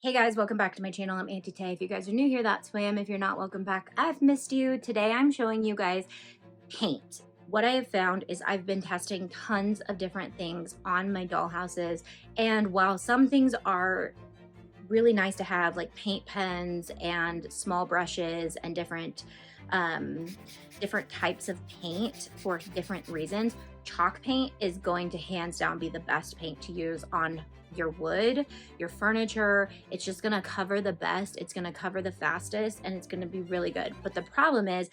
Hey guys, welcome back to my channel. I'm Auntie Tay. If you guys are new here, that's who I am. If you're not, welcome back. I've missed you. Today I'm showing you guys paint. What I have found is I've been testing tons of different things on my dollhouses, and while some things are really nice to have, like paint pens and small brushes and different types of paint for different reasons, chalk paint is going to hands down be the best paint to use on your wood, your furniture. It's just gonna cover the best, it's gonna cover the fastest, and it's gonna be really good. But the problem is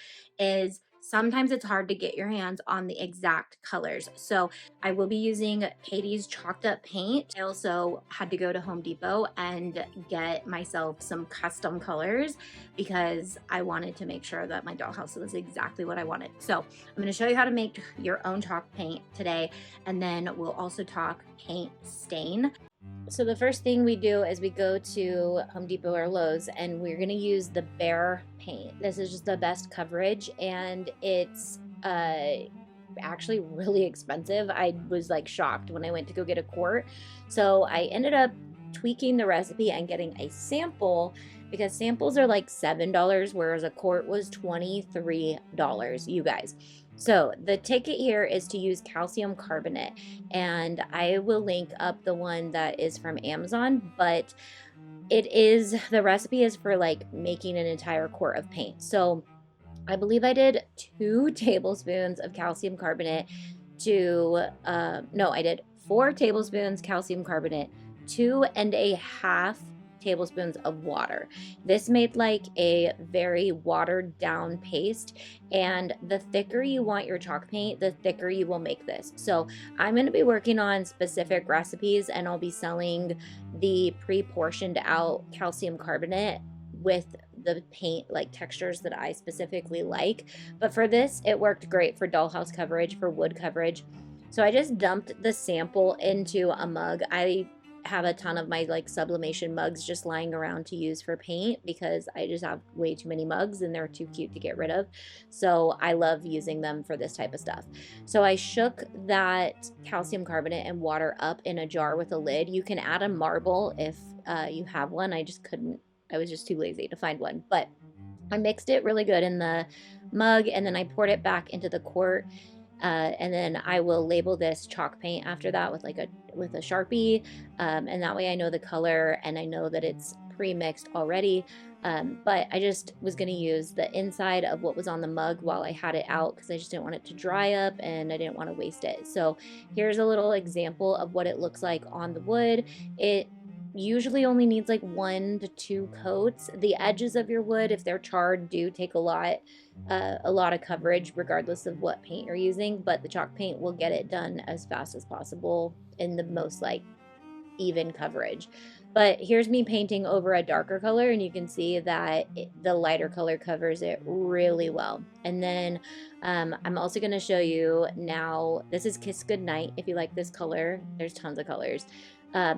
sometimes it's hard to get your hands on the exact colors. So I will be using Katie's chalked up paint. I also had to go to Home Depot and get myself some custom colors because I wanted to make sure that my dollhouse was exactly what I wanted. So I'm going to show you how to make your own chalk paint today, and then we'll also talk paint stain. So the first thing we do is we go to Home Depot or Lowe's, and we're going to use the Bear paint. This is just the best coverage, and it's actually really expensive. I was like shocked when I went to go get a quart. So I ended up tweaking the recipe and getting a sample, because samples are like $7, whereas a quart was $23, you guys. So the ticket here is to use calcium carbonate, and I will link up the one that is from Amazon, but the recipe is for like making an entire quart of paint. So I believe I did 2 tablespoons of calcium carbonate no, I did 4 tablespoons calcium carbonate, 2.5 tablespoons of water. This made like a very watered down paste, and the thicker you want your chalk paint, the thicker you will make this. So I'm going to be working on specific recipes, and I'll be selling the pre-portioned out calcium carbonate with the paint like textures that I specifically like. But for this, it worked great for dollhouse coverage, for wood coverage. So I just dumped the sample into a mug. I have a ton of my like sublimation mugs just lying around to use for paint because I just have way too many mugs and they're too cute to get rid of. So I love using them for this type of stuff. So I shook that calcium carbonate and water up in a jar with a lid. You can add a marble if you have one. I just couldn't. I was just too lazy to find one, but I mixed it really good in the mug, and then I poured it back into the quart. And then I will label this chalk paint after that with a Sharpie, and that way I know the color and I know that it's pre-mixed already. But I just was going to use the inside of what was on the mug while I had it out, because I just didn't want it to dry up and I didn't want to waste it. So here's a little example of what it looks like on the wood. It usually only needs like 1 to 2 coats. The edges of your wood, if they're charred, do take a lot of coverage regardless of what paint you're using, but the chalk paint will get it done as fast as possible in the most like even coverage. But here's me painting over a darker color, and you can see that the lighter color covers it really well. And then I'm also going to show you now, this is Kiss Goodnight. If you like this color, there's tons of colors.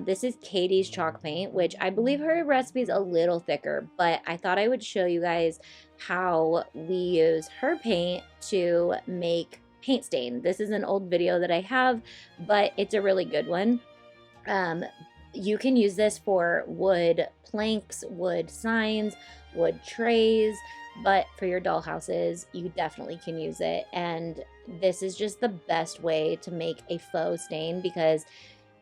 This is Katie's chalk paint, which I believe her recipe is a little thicker, but I thought I would show you guys how we use her paint to make paint stain. This is an old video that I have, but it's a really good one. You can use this for wood planks, wood signs, wood trays, but for your dollhouses, you definitely can use it. And this is just the best way to make a faux stain, because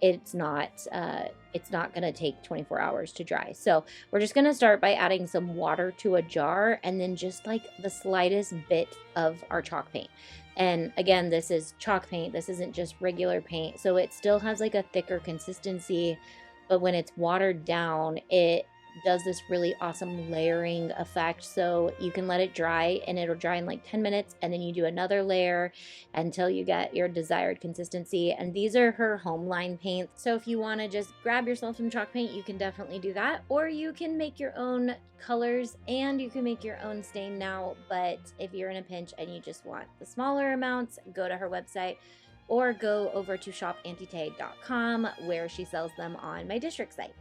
it's not going to take 24 hours to dry. So we're just going to start by adding some water to a jar, and then just like the slightest bit of our chalk paint. And again, this is chalk paint. This isn't just regular paint. So it still has like a thicker consistency, but when it's watered down, it does this really awesome layering effect. So you can let it dry, and it'll dry in like 10 minutes, and then you do another layer until you get your desired consistency. And these are her home line paints. So if you want to just grab yourself some chalk paint, you can definitely do that, or you can make your own colors and you can make your own stain now. But if you're in a pinch and you just want the smaller amounts, go to her website or go over to shopantietay.com, where she sells them on my district site.